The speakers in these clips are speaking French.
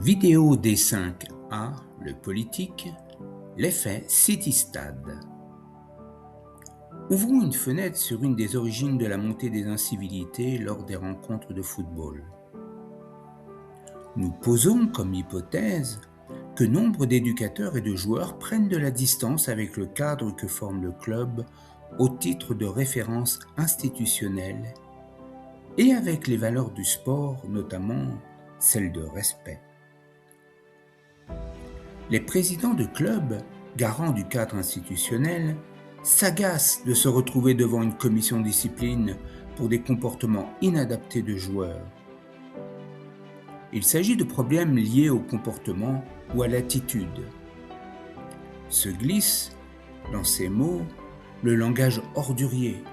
Vidéo D5A, le politique, l'effet Citystad. Ouvrons une fenêtre sur une des origines de la montée des incivilités lors des rencontres de football. Nous posons comme hypothèse que nombre d'éducateurs et de joueurs prennent de la distance avec le cadre que forme le club au titre de référence institutionnelle et avec les valeurs du sport, notamment celles de respect. Les présidents de clubs, garants du cadre institutionnel, s'agacent de se retrouver devant une commission de discipline pour des comportements inadaptés de joueurs. Il s'agit de problèmes liés au comportement ou à l'attitude. Se glisse, dans ces mots, le langage ordurier,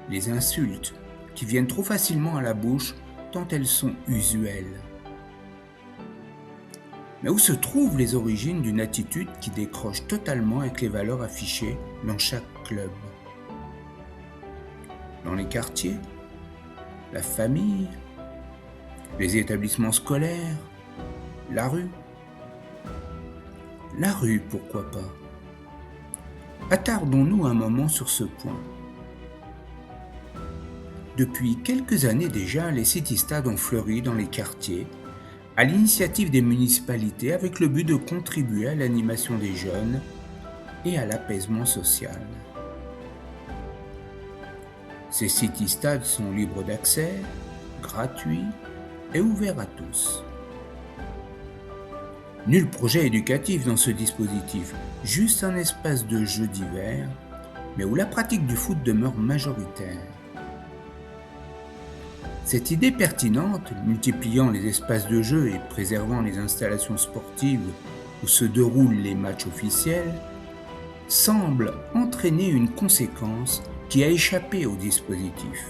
les insultes qui viennent trop facilement à la bouche tant elles sont usuelles. Mais où se trouvent les origines d'une attitude qui décroche totalement avec les valeurs affichées dans chaque club? Dans les quartiers, la famille, les établissements scolaires, la rue? La rue, pourquoi pas? Attardons-nous un moment sur ce point. Depuis quelques années déjà, les city-stades ont fleuri dans les quartiers, à l'initiative des municipalités avec le but de contribuer à l'animation des jeunes et à l'apaisement social. Ces city-stades sont libres d'accès, gratuits et ouverts à tous. Nul projet éducatif dans ce dispositif, juste un espace de jeu divers, mais où la pratique du foot demeure majoritaire. Cette idée pertinente, multipliant les espaces de jeu et préservant les installations sportives où se déroulent les matchs officiels, semble entraîner une conséquence qui a échappé au dispositif.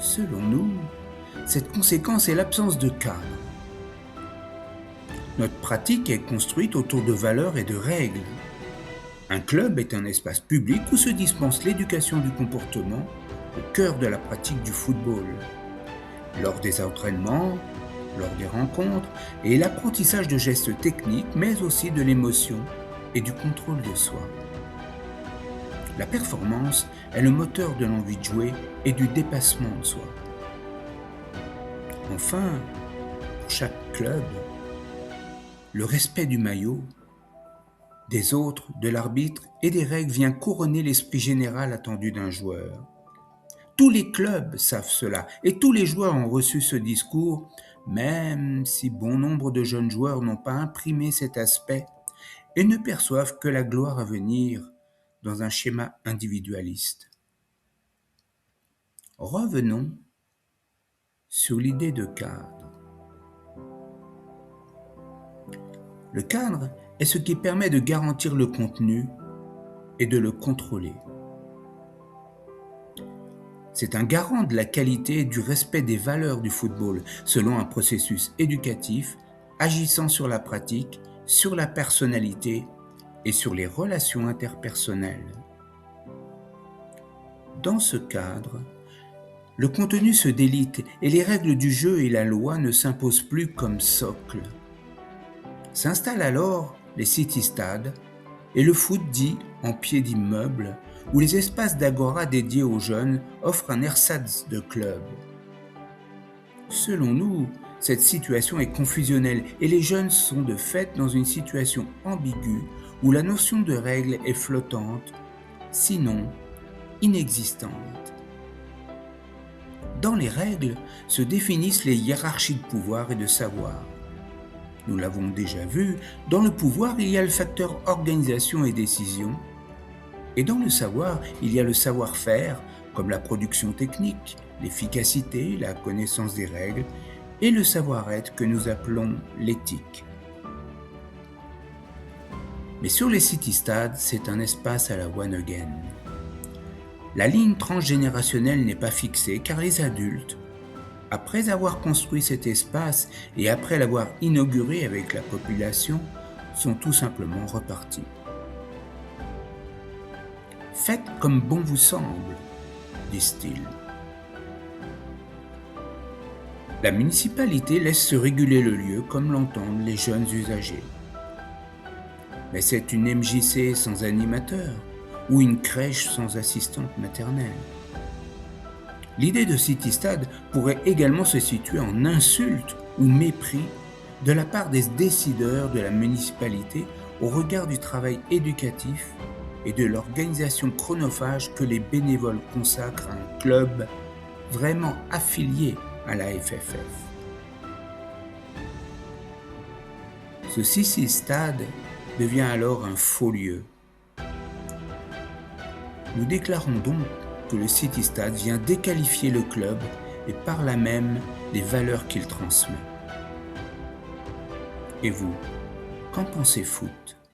Selon nous, cette conséquence est l'absence de cadre. Notre pratique est construite autour de valeurs et de règles. Un club est un espace public où se dispense l'éducation du comportement au cœur de la pratique du football, lors des entraînements, lors des rencontres et l'apprentissage de gestes techniques, mais aussi de l'émotion et du contrôle de soi. La performance est le moteur de l'envie de jouer et du dépassement de soi. Enfin, pour chaque club, le respect du maillot, des autres, de l'arbitre et des règles vient couronner l'esprit général attendu d'un joueur. Tous les clubs savent cela et tous les joueurs ont reçu ce discours, même si bon nombre de jeunes joueurs n'ont pas imprimé cet aspect et ne perçoivent que la gloire à venir dans un schéma individualiste. Revenons sur l'idée de cadre. Le cadre est ce qui permet de garantir le contenu et de le contrôler. C'est un garant de la qualité et du respect des valeurs du football, selon un processus éducatif agissant sur la pratique, sur la personnalité et sur les relations interpersonnelles. Dans ce cadre, le contenu se délite et les règles du jeu et la loi ne s'imposent plus comme socle. S'installent alors les city-stades et le foot dit en pied d'immeuble, où les espaces d'agora dédiés aux jeunes offrent un ersatz de club. Selon nous, cette situation est confusionnelle et les jeunes sont de fait dans une situation ambiguë où la notion de règle est flottante, sinon inexistante. Dans les règles se définissent les hiérarchies de pouvoir et de savoir. Nous l'avons déjà vu, dans le pouvoir, il y a le facteur organisation et décision, et dans le savoir, il y a le savoir-faire, comme la production technique, l'efficacité, la connaissance des règles, et le savoir-être que nous appelons l'éthique. Mais sur les city-stades, c'est un espace à la one again. La ligne transgénérationnelle n'est pas fixée car les adultes, après avoir construit cet espace et après l'avoir inauguré avec la population, sont tout simplement repartis. Faites comme bon vous semble, disent-ils. La municipalité laisse se réguler le lieu comme l'entendent les jeunes usagers. Mais c'est une MJC sans animateur ou une crèche sans assistante maternelle. L'idée de Citystad pourrait également se situer en insulte ou mépris de la part des décideurs de la municipalité au regard du travail éducatif et de l'organisation chronophage que les bénévoles consacrent à un club vraiment affilié à la FFF. Ce Citystad devient alors un faux lieu. Nous déclarons donc que le Citystad vient déqualifier le club et par là même les valeurs qu'il transmet. Et vous, qu'en pensez foot ?